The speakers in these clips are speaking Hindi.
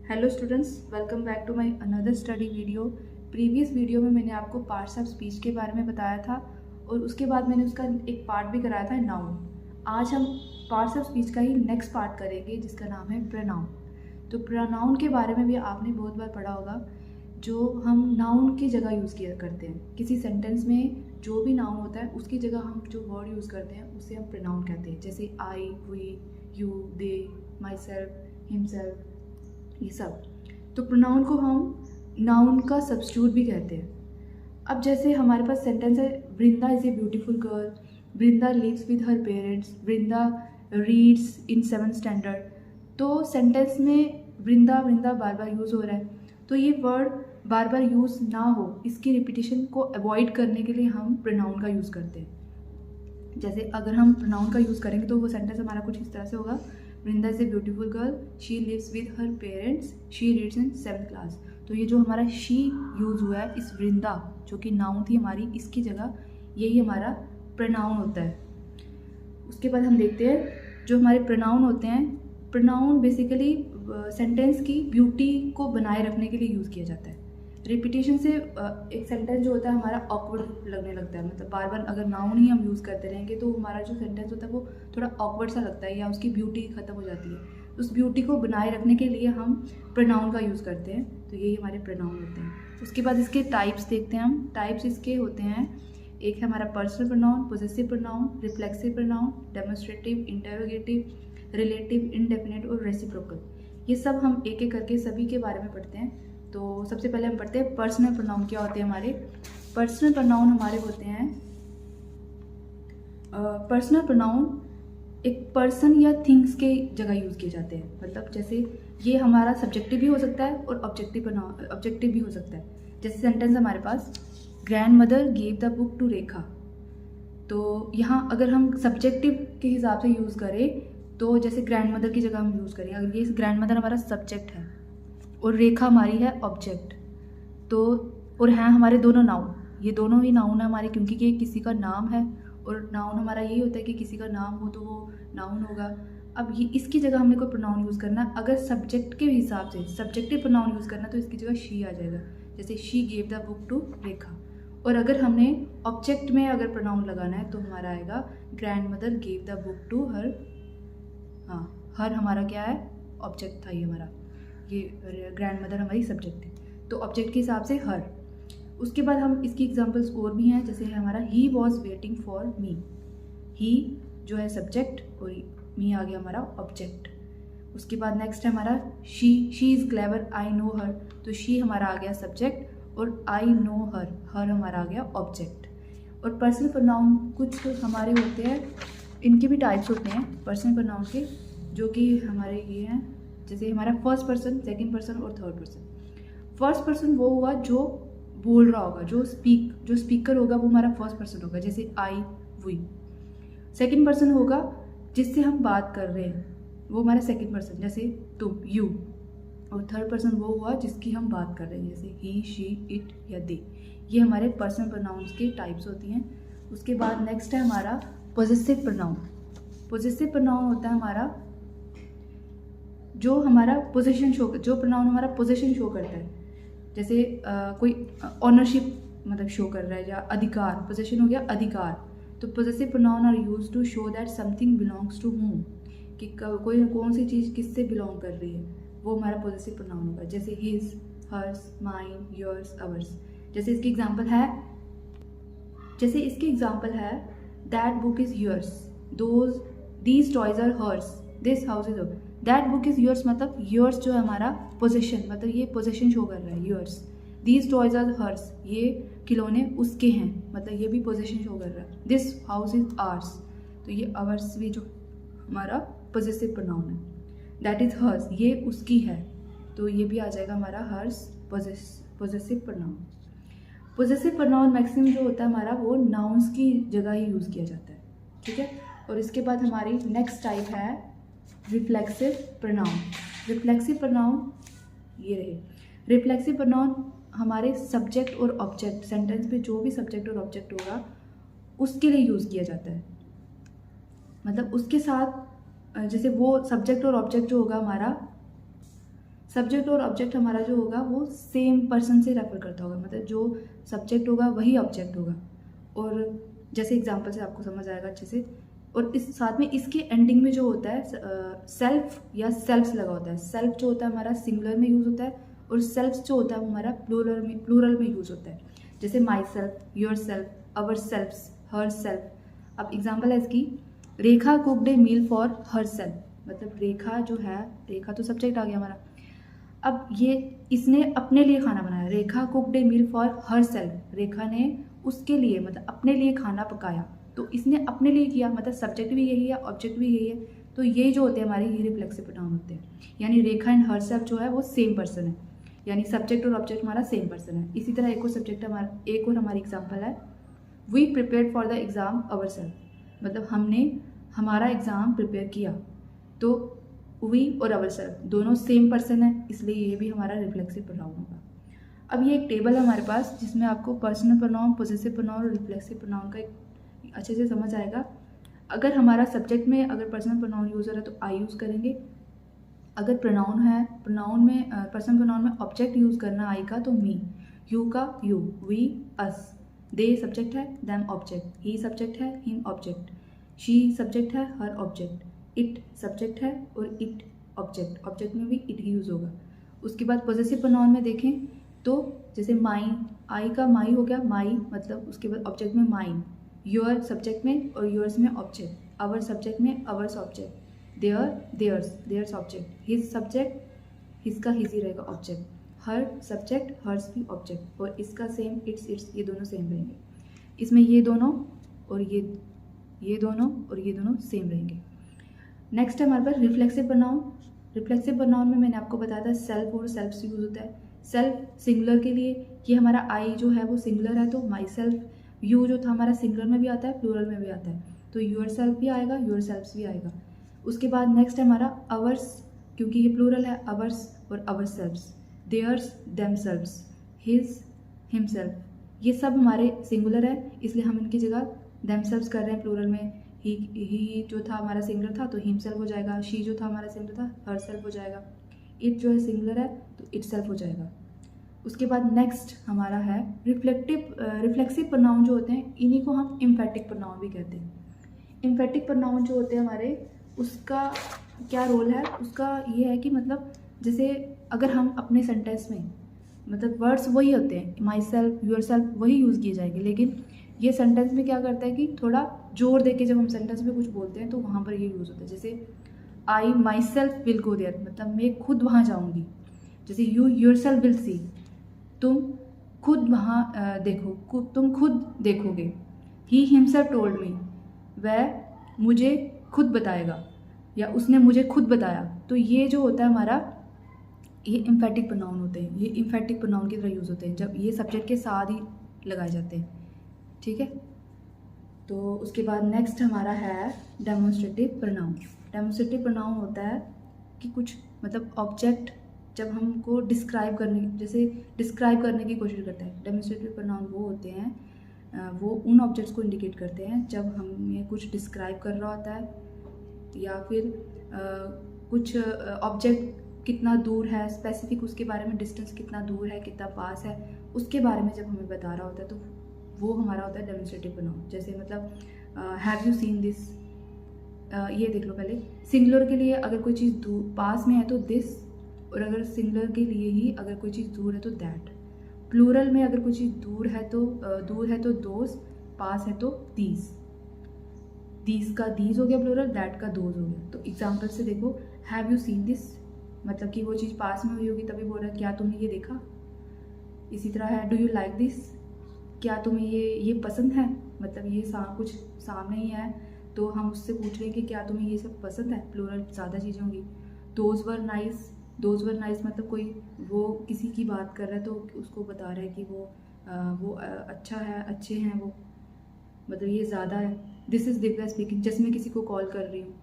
Hello students, welcome back to my another study video. Previous video में मैंने आपको पार्ट्स ऑफ स्पीच के बारे में बताया था और उसके बाद मैंने उसका एक पार्ट भी कराया था नाउन। आज हम पार्ट्स ऑफ स्पीच का ही नेक्स्ट पार्ट करेंगे जिसका नाम है प्रोनाउन। तो प्रोनाउन के बारे में भी आपने बहुत बार पढ़ा होगा, जो हम नाउन की जगह यूज़ किया करते हैं। किसी सेंटेंस में जो भी नाउन होता है उसकी जगह हम जो वर्ड यूज़ करते हैं उसे हम प्रोनाउन कहते हैं। जैसे I, we, you, they, myself, himself, ये सब। तो प्रोनाउन को हम नाउन का सब्स्टिट्यूट भी कहते हैं। अब जैसे हमारे पास सेंटेंस है, Vrinda is a beautiful girl, Vrinda lives with her parents, Vrinda reads in 7th standard. तो सेंटेंस में वृंदा वृंदा बार बार यूज़ हो रहा है, तो ये वर्ड बार बार यूज़ ना हो, इसकी रिपीटिशन को अवॉइड करने के लिए हम प्रोनाउन का यूज़ करते हैं। जैसे अगर हम प्रोनाउन का यूज़ करेंगे तो वो सेंटेंस हमारा कुछ इस तरह से होगा, Vrinda is a beautiful girl, she lives with her parents, she reads in 7th class. तो ये जो हमारा शी यूज़ हुआ है, इस वृंदा जो कि नाउन थी हमारी, इसकी जगह यही हमारा प्रोनाउन होता है। उसके बाद हम देखते हैं जो हमारे प्रोनाउन होते हैं। प्रोनाउन बेसिकली सेंटेंस की ब्यूटी को बनाए रखने के लिए यूज़ किया जाता है। रिपीटेशन से एक सेंटेंस जो होता है हमारा ऑकवर्ड लगने लगता है, मतलब बार बार अगर नाउन ही हम यूज़ करते रहेंगे तो हमारा जो सेंटेंस होता है वो थोड़ा ऑकवर्ड सा लगता है या उसकी ब्यूटी ख़त्म हो जाती है। उस ब्यूटी को बनाए रखने के लिए हम प्रोनाउन का यूज़ करते हैं। तो यही हमारे प्रोनाउन होते हैं। उसके बाद इसके टाइप्स देखते हैं हम। टाइप्स इसके होते हैं, एक है हमारा personal pronoun, possessive pronoun, reflexive pronoun, demonstrative, interrogative, relative, indefinite और रेसिप्रोकल। ये सब हम एक एक करके सभी के बारे में पढ़ते हैं। तो सबसे पहले हम पढ़ते हैं पर्सनल प्रोनाउन क्या होते हैं हमारे। पर्सनल प्रोनाउन हमारे होते हैं, पर्सनल प्रोनाउन एक पर्सन या थिंग्स के जगह यूज़ किए जाते हैं। मतलब जैसे ये हमारा सब्जेक्टिव भी हो सकता है और ऑब्जेक्टिव भी हो सकता है। जैसे सेंटेंस हमारे पास, grand mother gave the book to Rekha. तो यहाँ अगर हम सब्जेक्टिव के हिसाब से यूज़ करें तो जैसे ग्रैंड मदर की जगह हम यूज़ करें, अगर ये ग्रैंड मदर हमारा सब्जेक्ट है और रेखा हमारी है ऑब्जेक्ट, तो और हैं हमारे दोनों नाउन, ये दोनों ही नाउन है हमारे, क्योंकि ये किसी का नाम है और नाउन हमारा यही होता है कि किसी का नाम हो तो वो नाउन होगा। अब ये इसकी जगह हमने कोई प्रोनाउन यूज़ करना है, अगर सब्जेक्ट के हिसाब से सब्जेक्टिव प्रोनाउन यूज़ करना है तो इसकी जगह शी आ जाएगा। जैसे she gave the book to Rekha. और अगर हमने ऑब्जेक्ट में अगर प्रोनाउन लगाना है तो हमारा आएगा, grand mother gave the book to her. हाँ, हर हमारा क्या है, ऑब्जेक्ट था ये हमारा, ये ग्रैंड मदर हमारी सब्जेक्ट है, तो ऑब्जेक्ट के हिसाब से हर। उसके बाद हम इसकी एग्जांपल्स और भी हैं, जैसे है हमारा he was waiting for me. He जो है सब्जेक्ट और मी आ गया हमारा ऑब्जेक्ट। उसके बाद नेक्स्ट है हमारा she is clever, I know her. तो शी हमारा आ गया सब्जेक्ट और आई नो हर हमारा आ गया ऑब्जेक्ट। और पर्सनल प्रोनाउन कुछ हमारे होते हैं, इनके भी टाइप्स होते हैं पर्सनल प्रोनाउन के, जो कि हमारे ये हैं। जैसे हमारा फर्स्ट पर्सन, सेकंड पर्सन और थर्ड पर्सन। फर्स्ट पर्सन वो हुआ जो बोल रहा होगा, जो स्पीकर होगा वो हमारा फर्स्ट पर्सन होगा, जैसे आई, वी। सेकंड पर्सन होगा जिससे हम बात कर रहे हैं, वो हमारा सेकंड पर्सन, जैसे तुम, यू। और थर्ड पर्सन वो हुआ जिसकी हम बात कर रहे हैं, जैसे ही, शी, इट या दे। ये हमारे पर्सनल प्रोनाउंस के टाइप्स होती हैं। उसके बाद नेक्स्ट है हमारा पॉजेसिव प्रोनाउन। पॉजेसिव प्रोनाउन होता है हमारा जो हमारा पोजीशन शो, जो प्रोनाउन हमारा पोजीशन शो करता है। जैसे कोई ऑनरशिप मतलब शो कर रहा है, या अधिकार, पोजीशन हो गया अधिकार। तो possessive pronoun are used to show that something belongs to whom, कि कोई कौन सी चीज़ किससे बिलोंग कर रही है, वो हमारा पॉजेसिव प्रोनाउन होगा। जैसे his, hers, mine, yours, ours. जैसे इसकी एग्जांपल है that book is yours, these toys are hers, this house is yours. That book is yours मतलब योर्स जो है हमारा पोजेशन, मतलब ये पोजेशन शो कर रहा है, yours. These toys are hers, ये खिलौने उसके हैं, मतलब ये भी पोजेशन शो कर रहा है। दिस हाउस इज आर्स, तो ये आवर्स भी जो हमारा पोजेसिव प्रोनाउन है। दैट इज हर्स, ये उसकी है, तो ये भी आ जाएगा हमारा hers possessive pronoun. Possessive pronoun maximum जो होता है हमारा वो नाउन्स की जगह ही यूज़ किया जाता है, ठीक है। और इसके बाद हमारी नेक्स्ट टाइप है रिफ्लेक्सिव प्रोनाउन। रिफ्लेक्सिव प्रोनाउन ये रहे। रिफ्लेक्सिव प्रोनाउन हमारे सब्जेक्ट और ऑब्जेक्ट, सेंटेंस में जो भी सब्जेक्ट और ऑब्जेक्ट होगा उसके लिए यूज़ किया जाता है। मतलब उसके साथ जैसे वो सब्जेक्ट और ऑब्जेक्ट जो होगा हमारा, सब्जेक्ट और ऑब्जेक्ट हमारा जो होगा वो सेम पर्सन से रेफर करता होगा, मतलब जो सब्जेक्ट होगा वही ऑब्जेक्ट होगा। और जैसे एग्जांपल से आपको समझ आएगा अच्छे से। और इस साथ में इसके एंडिंग में जो होता है सेल्फ या सेल्फ्स लगा होता है। सेल्फ जो होता है हमारा सिंगुलर में यूज़ होता है और सेल्फ्स जो होता है वो हमारा प्लूरल में यूज़ होता है। जैसे myself, yourself, ourselves, herself. अब एग्जाम्पल है इसकी, Rekha cooked a meal for herself, मतलब रेखा जो है, रेखा तो सब्जेक्ट आ गया हमारा। अब ये इसने अपने लिए खाना बनाया, Rekha cooked a meal for herself, Rekha ने उसके लिए मतलब अपने लिए खाना पकाया, तो इसने अपने लिए किया, मतलब सब्जेक्ट भी यही है, ऑब्जेक्ट भी यही है। तो ये जो होते हैं हमारे ये रिफ्लेक्सिव प्रोनाउन होते हैं। यानी रेखा एंड हर सेल्फ जो है वो सेम पर्सन है, यानी सब्जेक्ट और ऑब्जेक्ट हमारा सेम पर्सन है। इसी तरह एक और सब्जेक्ट हमारा, एक और हमारी एग्जाम्पल है, we prepare for the exam our self, मतलब हमने हमारा एग्ज़ाम प्रिपेयर किया। तो वी और अवर सेल्फ दोनों सेम पर्सन है, इसलिए ये भी हमारा रिफ्लेक्सिव प्रोनाउन होगा। अब ये एक टेबल है हमारे पास जिसमें आपको पर्सनल प्रोनाउन, पोजेसिव प्रोनाउन और रिफ्लेक्सिव प्रोनाउन का एक अच्छे से समझ आएगा। अगर हमारा सब्जेक्ट में अगर पर्सनल प्रोनाउन यूज़ हो रहा है तो आई यूज़ करेंगे। अगर प्रोनाउन है, प्रोनाउन में पर्सनल प्रोनाउन में ऑब्जेक्ट यूज़ करना आई का तो मी, यू का you, we us, they subject है, देम ऑब्जेक्ट, ही सब्जेक्ट है, हिम ऑब्जेक्ट, शी सब्जेक्ट है, हर ऑब्जेक्ट, इट सब्जेक्ट है और इट ऑब्जेक्ट, ऑब्जेक्ट में भी इट ही यूज़ होगा। उसके बाद पॉजेसिव प्रोनाउन में देखें तो जैसे माई, आई का माई हो गया, माई मतलब उसके बाद ऑब्जेक्ट में माइन, योर सब्जेक्ट में और योर्स में ऑब्जेक्ट, अवर सब्जेक्ट में ours object, their theirs, theirs object, his subject, his का हिज ही रहेगा ऑब्जेक्ट, हर सब्जेक्ट, हर्स की ऑब्जेक्ट, और इसका सेम, इट्स इट्स, ये दोनों सेम रहेंगे। इसमें ये दोनों और ये दोनों और ये दोनों सेम रहेंगे। नेक्स्ट है हमारे पास रिफ्लेक्सिव प्रोनाउन। रिफ्लेक्सिव प्रोनाउन में मैंने आपको बताया था सेल्फ और सेल्फ से यूज़ होता है। सेल्फ सिंगुलर के लिए, ये हमारा आई जो है वो सिंगुलर है तो माई सेल्फ, यू जो था हमारा सिंगुलर में भी आता है, प्लूरल में भी आता है, तो योर सेल्फ भी आएगा, योर सेल्फ्स भी आएगा। उसके बाद नेक्स्ट है हमारा अवर्स, क्योंकि ये प्लूरल है, अवर्स और ourselves, theirs, themselves, his, himself, ये सब हमारे सिंगुलर है, इसलिए हम इनकी जगह देम सेल्फ्स कर रहे हैं प्लूरल में। ही जो था हमारा सिंगुलर था तो हिम सेल्फ हो जाएगा, शी जो था हमारा सिंगुलर था हर सेल्फ हो जाएगा, इट जो है सिंगुलर है तो इट सेल्फ हो जाएगा। उसके बाद नेक्स्ट हमारा है रिफ्लेक्सिव प्रोनाउन जो होते हैं, इन्हीं को हम इम्फेटिक प्रोनाउन भी कहते हैं। इम्फेटिक प्रोनाउन जो होते हैं हमारे, उसका क्या रोल है, उसका ये है कि मतलब जैसे अगर हम अपने सेंटेंस में मतलब वर्ड्स वही होते हैं, माई सेल्फ, योर सेल्फ वही यूज़ किए जाएंगे, लेकिन ये सेंटेंस में क्या करता है कि थोड़ा जोर दे के जब हम सेंटेंस में कुछ बोलते हैं तो वहाँ पर ये यूज़ होता है। जैसे I myself will go there, मतलब मैं खुद वहाँ जाऊँगी। जैसे you yourself will see, तुम खुद वहाँ देखो, तुम खुद देखोगे। ही हिमसेल्फ टोल्ड मी, वह मुझे खुद बताएगा या उसने मुझे खुद बताया। तो ये जो होता है हमारा, ये इम्फेटिक प्रोनाउन होते हैं, ये इम्फेटिक प्रोनाउन की तरह यूज़ होते हैं जब ये सब्जेक्ट के साथ ही लगाए जाते हैं, ठीक है। तो उसके बाद नेक्स्ट हमारा है डेमोन्स्ट्रेटिव प्रोनाउन। डेमोन्स्ट्रेटिव प्रोनाउन होता है कि कुछ मतलब ऑब्जेक्ट जब हमको डिस्क्राइब करने, जैसे डिस्क्राइब करने की कोशिश करते हैं। डेमोन्स्ट्रेटिव प्रोनाउन वो होते हैं, वो उन ऑब्जेक्ट्स को इंडिकेट करते हैं जब हमें कुछ डिस्क्राइब कर रहा होता है या फिर कुछ ऑब्जेक्ट कितना दूर है, स्पेसिफिक उसके बारे में, डिस्टेंस कितना दूर है, कितना पास है, उसके बारे में जब हमें बता रहा होता है तो वो हमारा होता है डेमोन्स्ट्रेटिव प्रोनाउन। जैसे मतलब हैव यू सीन दिस, ये देख लो पहले। सिंगुलर के लिए अगर कोई चीज़ दूर पास में है तो दिस, और अगर सिंगुलर के लिए ही अगर कोई चीज़ दूर है तो दैट। प्लूरल में अगर कोई चीज़ दूर है तो दोस, पास है तो दीज। दीज का दीज हो गया प्लूरल, दैट का दोज हो गया। तो एग्जाम्पल से देखो, हैव यू सीन दिस मतलब कि वो चीज़ पास में हुई होगी तभी बोल रहा है क्या तुमने ये देखा। इसी तरह है डू यू लाइक दिस, क्या तुम्हें ये पसंद है, मतलब ये कुछ सामने ही है तो हम उससे पूछ रहे हैं कि क्या तुम्हें ये सब पसंद है, प्लूरल ज़्यादा चीज़ें होंगी। Those were nice, those were nice मतलब कोई वो किसी की बात कर रहा है तो उसको बता रहा है कि वो अच्छा है, अच्छे हैं वो, मतलब ये ज़्यादा है। दिस इज़ दिव्या स्पीकिंग, जैसे मैं किसी को कॉल कर रही हूँ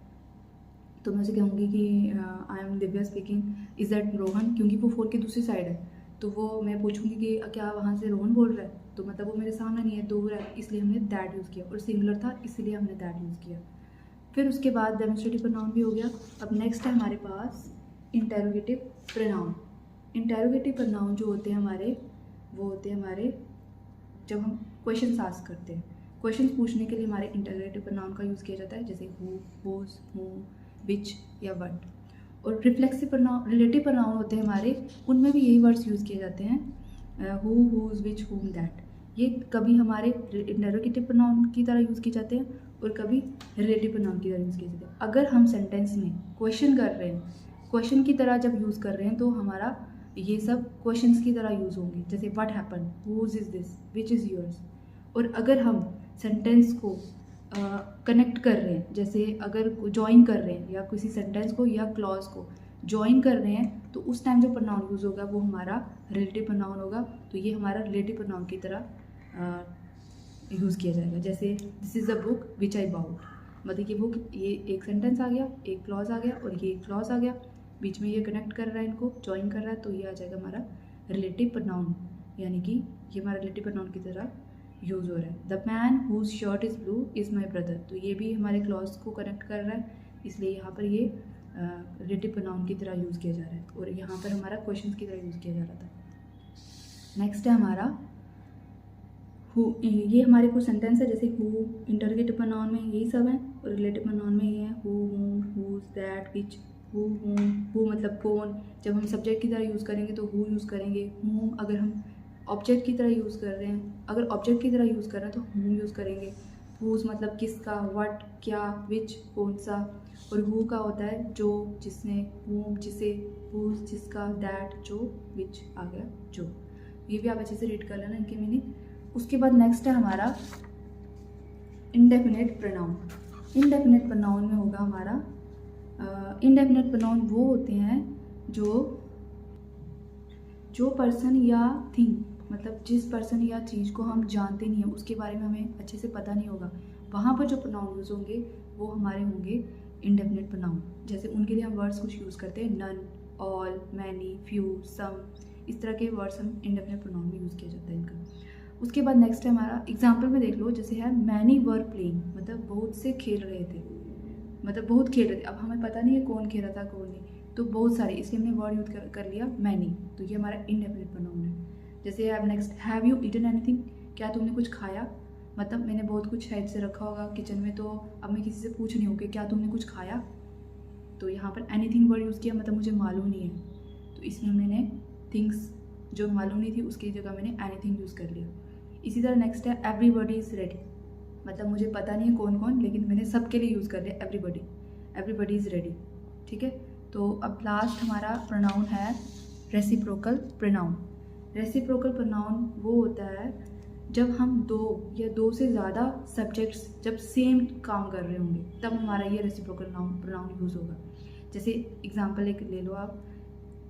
तो मैं उसे कहूँगी कि I am Divya speaking, is that Rohan, क्योंकि वो फ़ोन की दूसरी साइड है तो वो मैं पूछूंगी कि क्या वहाँ से रोहन बोल रहा है, तो मतलब वो मेरे सामने नहीं है, दूर है, इसलिए हमने दैट यूज़ किया, और सिंगुलर था इसलिए हमने दैट यूज़ किया। फिर उसके बाद डेमोन्स्ट्रेटिव प्रोनाउन भी हो गया। अब नेक्स्ट है हमारे पास इंटेरोगेटिव प्रोनाउन। इंटेरोगेटिव प्रोनाउन जो होते हैं हमारे, वो होते हैं हमारे जब हम क्वेश्चन आस्क करते हैं। क्वेश्चन पूछने के लिए हमारे इंटेरोगेटिव प्रोनाउन का यूज़ किया जाता है, जैसे हु, हुज, हूम, विच या व्हाट। और रिफ्लेक्सिव प्रोनाउन, रिलेटिव प्रोनाउन होते हैं हमारे, उनमें भी यही वर्ड्स यूज़ किए जाते हैं, हु, हुज, विच, हुम, दैट। ये कभी हमारे इंटेरोगेटिव प्रोनाउन की तरह यूज़ किए जाते हैं और कभी रिलेटिव प्रोनाउन की तरह यूज़ किए जाते हैं। अगर हम सेंटेंस में क्वेश्चन कर रहे हैं, क्वेश्चन की तरह जब यूज़ कर रहे हैं, तो हमारा ये सब क्वेश्चंस की तरह यूज़ होंगे, जैसे what happen, whose is this, which is yours. और अगर हम सेंटेंस को कनेक्ट कर रहे हैं, जैसे अगर ज्वाइन कर रहे हैं या किसी सेंटेंस को या क्लॉज को ज्वाइन कर रहे हैं, तो उस टाइम जो प्रोनाउन यूज़ होगा वो हमारा रिलेटिव प्रोनाउन होगा। तो ये हमारा रिलेटिव प्रोनाउन की तरह यूज़ किया जाएगा। जैसे this is a book which I bought, मतलब ये बुक, ये एक सेंटेंस आ गया, एक क्लॉज आ गया और ये एक क्लॉज आ गया, बीच में ये कनेक्ट कर रहा है, इनको ज्वाइन कर रहा है, तो ये आ जाएगा हमारा रिलेटिव प्रोनाउन, यानी कि ये हमारा रिलेटिव प्रोनाउन की तरह यूज़ हो रहा है। The man whose shirt is blue is my brother, तो ये भी हमारे क्लॉज को कनेक्ट कर रहा है, इसलिए यहाँ पर ये रिलेटिव प्रोनाउन की तरह यूज़ किया जा रहा है और यहाँ पर हमारा क्वेश्चन की तरह यूज़ किया जा रहा था। नेक्स्ट है हमारा हु। ये हमारे कुछ सेंटेंस है, जैसे हु इंटरोगेटिव प्रोनाउन में यही सब है और रिलेटिव प्रोनाउन में ये है who, whom, whose, that, which, who, whom. Who मतलब कौन, जब हम सब्जेक्ट की तरह यूज़ करेंगे तो हु यूज़ करेंगे। हूम अगर हम ऑब्जेक्ट की तरह यूज़ कर रहे हैं, अगर ऑब्जेक्ट की तरह यूज़ कर रहे हैं तो हूम यूज़ करेंगे। हुज मतलब किसका, व्हाट क्या, विच कौन सा। और हु का होता है जो, जिसने, हूम जिसे, हुज जिसका, दैट जो, विच आ गया जो। ये भी आप अच्छे से रीड कर लेना इनकी मीनिंग। उसके बाद नेक्स्ट है हमारा इंडेफिनिट प्रोनाउन। इंडेफिनिट प्रोनाउन में होगा हमारा, इंडेफिनिट प्रोनाउन वो होते हैं जो पर्सन या थिंग, मतलब जिस पर्सन या चीज़ को हम जानते नहीं हैं, उसके बारे में हमें अच्छे से पता नहीं होगा, वहाँ पर जो प्रोनाउन यूज़ होंगे वो हमारे होंगे इंडेफिनिट प्रोनाउन। जैसे उनके लिए हम वर्ड्स कुछ यूज़ करते हैं, नन, ऑल, मैनी, फ्यू, सम, इस तरह के वर्ड्स हम इंडेफिनिट प्रोनाउन में यूज़ किया जाता है इनका। उसके बाद नेक्स्ट है हमारा, एग्जाम्पल में देख लो, जैसे है मैनी वर प्लेइंग, मतलब बहुत से खेल रहे थे, मतलब बहुत खेल रहे थे। अब हमें पता नहीं है कौन खेल रहा था कौन नहीं, तो बहुत सारे, इसलिए हमने वर्ड यूज कर लिया मैनी, तो ये हमारा इंडेफिनिट प्रोनाउन है। जैसे अब next, have you eaten anything, क्या तुमने कुछ खाया, मतलब मैंने बहुत कुछ साइड से रखा होगा किचन में, तो अब मैं किसी से पूछ नहीं हूँ कि क्या तुमने कुछ खाया, तो यहाँ पर एनीथिंग वर्ड यूज़ किया, मतलब मुझे मालूम नहीं है, तो इसलिए मैंने थिंग्स जो मालूम नहीं थी उसकी जगह मैंने एनीथिंग यूज़ कर लिया। इसी तरह नेक्स्ट है एवरीबॉडी इज़ रेडी, मतलब मुझे पता नहीं है कौन कौन, लेकिन मैंने सबके लिए यूज़ कर लिया एवरीबॉडी, एवरीबॉडी इज़ रेडी। ठीक है, तो अब लास्ट हमारा प्रोनाउन है रेसिप्रोकल प्रोनाउन। रेसिप्रोकल प्रोनाउन वो होता है जब हम दो या दो से ज़्यादा सब्जेक्ट्स जब सेम काम कर रहे होंगे, तब हमारा ये रेसिप्रोकल प्रोनाउन यूज़ होगा। जैसे एग्जांपल एक ले लो आप,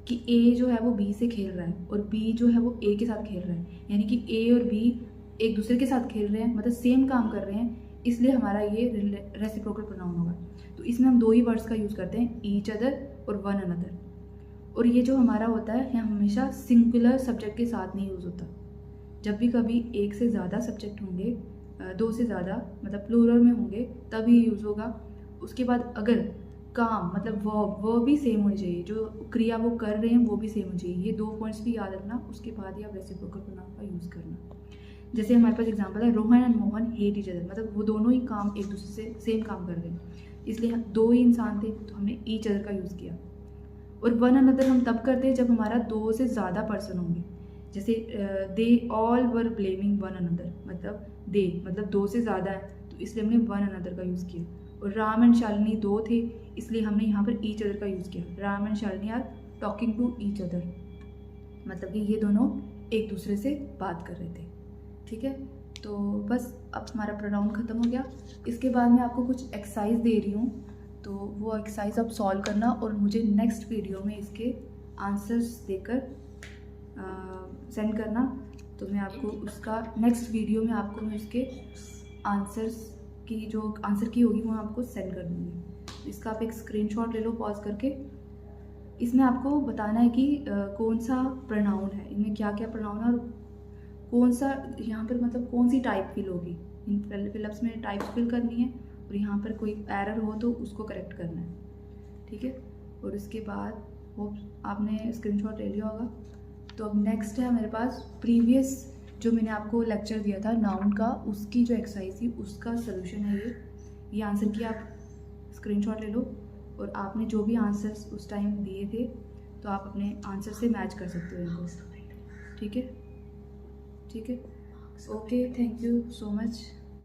कि ए जो है वो बी से खेल रहा है और बी जो है वो ए के साथ खेल रहा है, यानी कि ए और बी एक दूसरे के साथ खेल रहे हैं, मतलब सेम काम कर रहे हैं, इसलिए हमारा ये रेसिप्रोकल प्रोनाउन होगा। तो इसमें हम दो ही वर्ड्स का यूज़ करते हैं, ईच अदर और वन अनदर। और ये जो हमारा होता है यह हमेशा सिंगुलर सब्जेक्ट के साथ नहीं यूज़ होता। जब भी कभी एक से ज़्यादा सब्जेक्ट होंगे, दो से ज़्यादा मतलब प्लूरल में होंगे, तभी यूज़ होगा। उसके बाद अगर काम मतलब वो भी सेम होनी चाहिए, जो क्रिया वो कर रहे हैं वो भी सेम होनी चाहिए, ये दो पॉइंट्स भी याद रखना, उसके बाद ही आप रेसिप्रोकल प्रोनाउन का यूज़ करना। जैसे हमारे पास एग्जांपल है, Rohan and Mohan hate each other, मतलब वो दोनों ही काम एक दूसरे से सेम काम कर रहे हैं, इसलिए दो ही इंसान थे तो हमने ईच अदर का यूज़ किया। और वन अनदर हम तब करते हैं जब हमारा दो से ज़्यादा पर्सन होंगे, जैसे they all were blaming one another, मतलब दे मतलब दो से ज़्यादा है, तो इसलिए हमने वन अनदर का यूज़ किया। और राम एंड शालिनी दो थे, इसलिए हमने यहाँ पर ईच अदर का यूज़ किया। Ram and Shalini are talking to each other, मतलब कि ये दोनों एक दूसरे से बात कर रहे थे। ठीक है, तो बस अब हमारा प्रोनाउन ख़त्म हो गया। इसके बाद मैं आपको कुछ एक्सरसाइज दे रही हूँ, तो वो एक्सरसाइज आप सॉल्व करना और मुझे नेक्स्ट वीडियो में इसके आंसर्स देकर सेंड करना। तो मैं आपको उसका नेक्स्ट वीडियो में आपको मैं उसके आंसर्स की जो आंसर की होगी वो आपको सेंड कर दूँगी। इसका आप एक स्क्रीनशॉट ले लो पॉज करके। इसमें आपको बताना है कि कौन सा प्रोनाउन है, इनमें क्या क्या प्रोनाउन है और कौन सा यहाँ पर मतलब कौन सी टाइप फिल होगी। इन फिलअप्स में टाइप्स फिल करनी है और यहाँ पर कोई एरर हो तो उसको करेक्ट करना है। ठीक है, और उसके बाद होप आपने स्क्रीनशॉट ले लिया होगा। तो अब नेक्स्ट है मेरे पास प्रीवियस जो मैंने आपको लेक्चर दिया था नाउन का, उसकी जो एक्सरसाइज थी उसका सोल्यूशन है ये आंसर की आप स्क्रीनशॉट ले लो और आपने जो भी आंसर्स उस टाइम दिए थे तो आप अपने आंसर से मैच कर सकते हो इनको। ठीक है, ठीक है, okay, thank you so much.